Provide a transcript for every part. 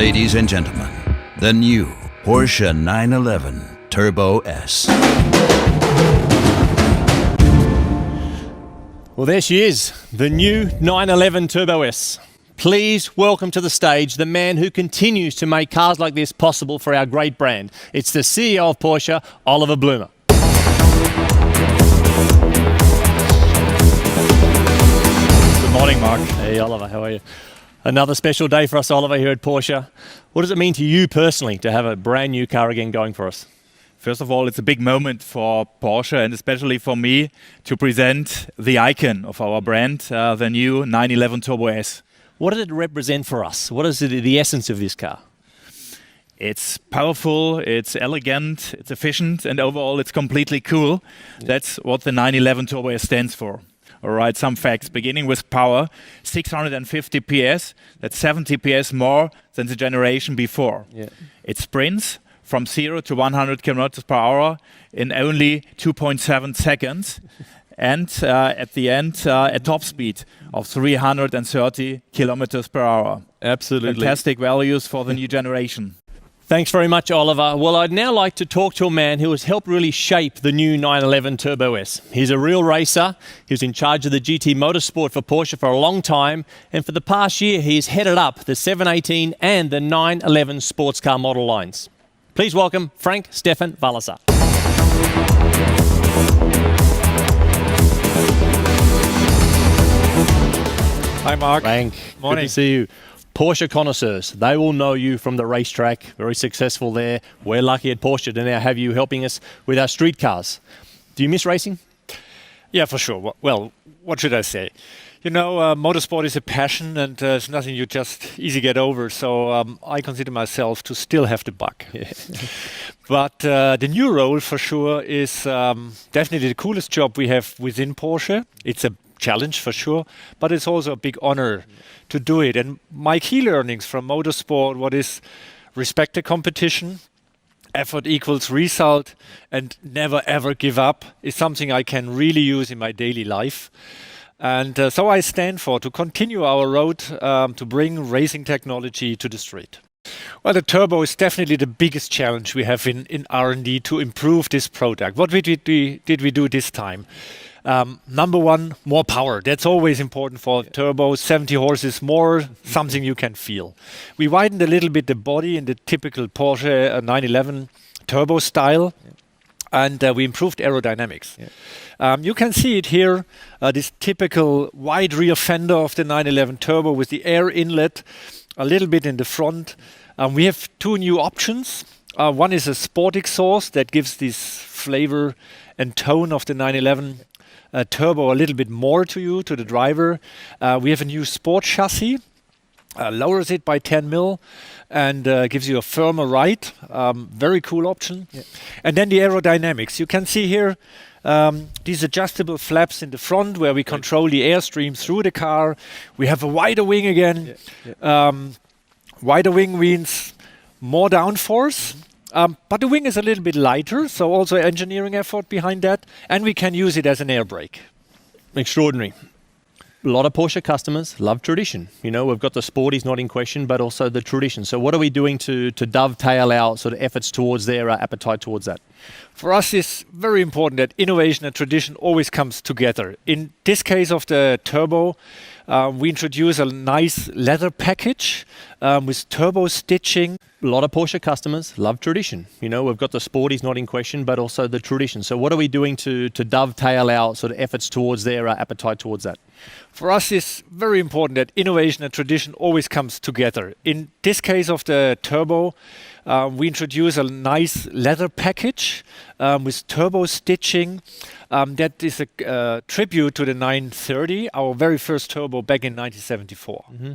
Ladies and gentlemen, the new Porsche 911 Turbo S. Well, there she is, the new 911 Turbo S. Please welcome to the stage the man who continues to make cars like this possible for our great brand. It's the CEO of Porsche, Oliver Blume. Good morning, Mark. Hey, Oliver, how are you? Another special day for us, Oliver, here at Porsche. What does it mean to you personally to have a brand new car again going for us? First of all, it's a big moment for Porsche and especially for me to present the icon of our brand, the new 911 Turbo S. What does it represent for us? What is the essence of this car? It's powerful, it's elegant, it's efficient, and overall it's completely cool. Yeah. That's what the 911 Turbo S stands for. All right, some facts. Beginning with power, 650 PS. That's 70 PS more than the generation before. Yeah. It sprints from 0 to 100 kilometers per hour in only 2.7 seconds. And at the end, a top speed of 330 kilometers per hour. Absolutely. Fantastic values for the new generation. Thanks very much, Oliver. Well, I'd now like to talk to a man who has helped really shape the new 911 Turbo S. He's a real racer. He was in charge of the GT Motorsport for Porsche for a long time. And for the past year, he's headed up the 718 and the 911 sports car model lines. Please welcome Frank Stefan Walliser. Hi, Mark. Frank, morning. Good to see you. Porsche connoisseurs, they will know you from the racetrack, very successful there. We're lucky at Porsche to now have you helping us with our street cars. Do you miss racing? Yeah, for sure. Well, what should I say? You know, motorsport is a passion and it's nothing you just easy get over. So I consider myself to still have the bug. Yeah. But the new role for sure is definitely the coolest job we have within Porsche. It's a challenge for sure, but it's also a big honor to do it. And my key learnings from motorsport, what is respect the competition, effort equals result, and never ever give up, is something I can really use in my daily life. And so I stand for to continue our road to bring racing technology to the street. Well, the turbo is definitely the biggest challenge we have in R&D to improve this product. What did we do this time? Number one, more power. That's always important for turbo. 70 horses more, something you can feel. We widened a little bit the body in the typical Porsche 911 turbo style. Yeah. And we improved aerodynamics. Yeah. You can see it here, this typical wide rear fender of the 911 Turbo with the air inlet, a little bit in the front. We have two new options. One is a sport exhaust that gives this flavor and tone of the 911 Turbo a little bit more to you, to the driver. We have a new sport chassis. Lowers it by 10 mil and gives you a firmer ride. Very cool option. Yeah. And then the aerodynamics. You can see here these adjustable flaps in the front where we control the airstream through the car. We have a wider wing again. Yeah. Yeah. Wider wing means more downforce. But the wing is a little bit lighter, so also engineering effort behind that. And we can use it as an air brake. Extraordinary. A lot of Porsche customers love tradition. You know, we've got the sporties not in question, but also the tradition. So what are we doing to dovetail our sort of efforts towards their appetite towards that? For us, it's very important that innovation and tradition always comes together. In this case of the Turbo, we introduce a nice leather package with turbo stitching. A lot of Porsche customers love tradition. You know, we've got the sporties not in question, but also the tradition. So what are we doing to dovetail our sort of efforts towards their appetite towards that? For us, it's very important that innovation and tradition always comes together. In this case of the Turbo, we introduce a nice leather package with turbo stitching. That is a tribute to the 930, our very first turbo back in 1974. Mm-hmm.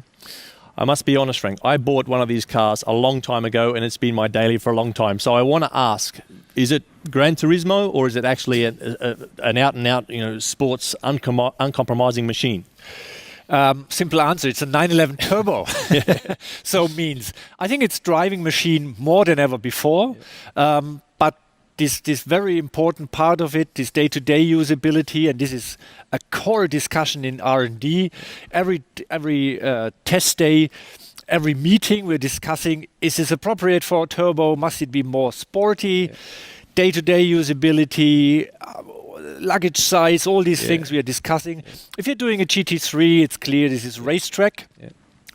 I must be honest, Frank, I bought one of these cars a long time ago and it's been my daily for a long time. So I want to ask, is it Gran Turismo or is it actually an out-and-out, you know, sports uncompromising machine? Simple answer, it's a 911 Turbo. So means, I think it's driving machine more than ever before. But this very important part of it, this day-to-day usability, and this is a core discussion in R&D. Every test day, every meeting we're discussing, is this appropriate for a turbo? Must it be more sporty? Day-to-day usability, luggage size, all these things we are discussing. If you're doing a GT3, it's clear this is racetrack.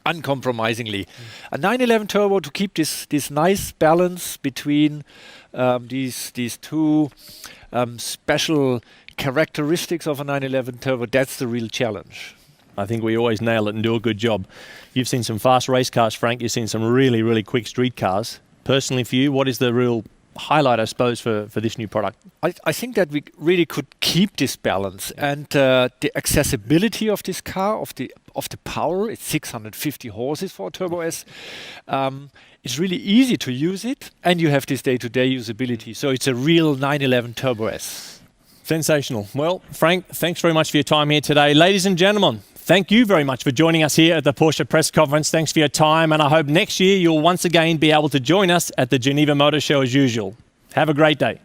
Uncompromisingly. A 911 turbo to keep this nice balance between these two special characteristics of a 911 turbo, that's the real challenge. I think we always nail it and do a good job. You've seen some fast race cars, Frank. You've seen some really, really quick street cars. Personally for you, what is the real highlight, I suppose, for this new product? I think that we really could keep this balance, and the accessibility of this car, of the power, it's 650 horses for a Turbo S. It's really easy to use it, and you have this day-to-day usability. So it's a real 911 Turbo S. Sensational. Well, Frank, thanks very much for your time here today. Ladies and gentlemen, thank you very much for joining us here at the Porsche Press Conference. Thanks for your time, and I hope next year you'll once again be able to join us at the Geneva Motor Show as usual. Have a great day.